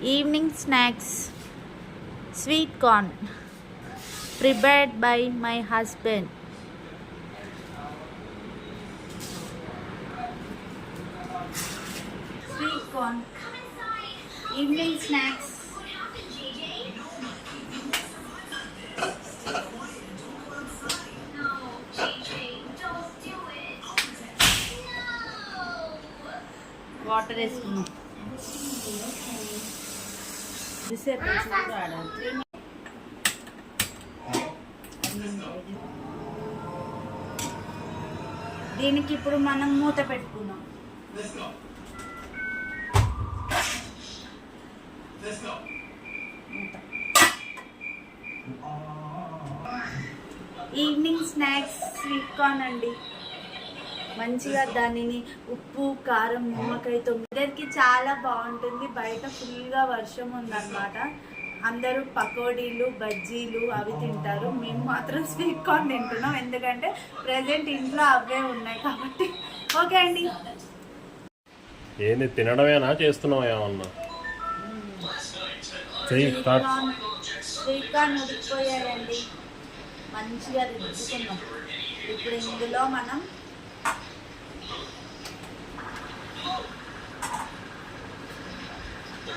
Evening snacks, sweet corn, prepared by my husband. Sweet corn, evening snacks. Water వేసుకున్నాం. దీనికి ఇప్పుడు మనం మూత పెట్టుకుందాం. ఈవినింగ్ స్నాక్స్ స్వీట్ కార్న్ అండి. మంచిగా దానిని ఉప్పు కారం నిమ్మకాయతో ఇద్దరికి చాలా బాగుంటుంది. బయట ఫుల్గా వర్షం ఉందన్నమాట. అందరూ పకోడీలు బజ్జీలు అవి తింటారు. మేము మాత్రం స్వీట్ కార్న్ తింటున్నాం, ఎందుకంటే ప్రజెంట్ ఇంట్లో అవే ఉన్నాయి కాబట్టి. ఓకే అండి. ఏంది తినడమేనా చేస్తున్నావు ఏమన్నా? స్వీట్ కార్న్ ఉడికిపోయాయండి, మంచిగా రుద్దుకున్నాం. ఇప్పుడు ఇందులో మనం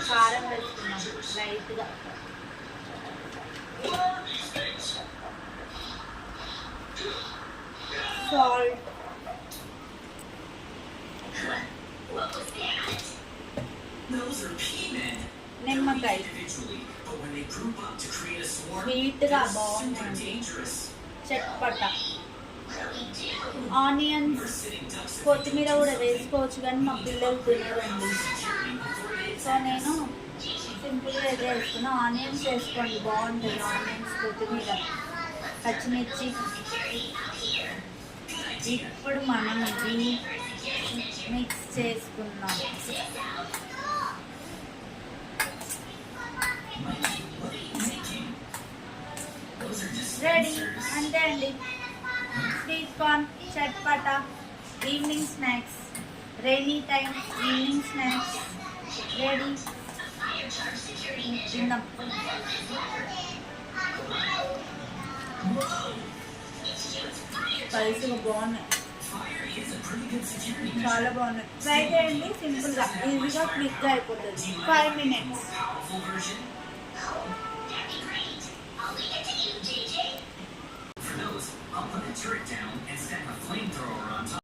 కారం వేసుకున్నాం లైట్గా. సాల్ట్, నిమ్మకాయ. స్వీట్గా బాగుంటుంది. చట్పట, ఆనియన్స్, కొత్తిమీర కూడా వేసుకోవచ్చు, కానీ మా పిల్లలు తినరండి. సో నేను సింపుల్గా అయితే వేసుకున్నా. ఆనియన్స్ వేసుకోండి, బాగుంటుంది. ఆనియన్స్, కొత్తిమీర, పచ్చిమిర్చి. ఇప్పుడు మనం ఇది మిక్స్ చేసుకున్నాం. రెడీ, అంతే అండి. Sweet corn chatpata evening snacks, rainy time evening snacks ready. తిందాం. స్పైసీగా బాగున్నాయి, చాలా బాగున్నాయి. ట్రై చేయండి, సింపుల్గా ఈజీగా క్విక్గా అయిపోతుంది. 5 minutes.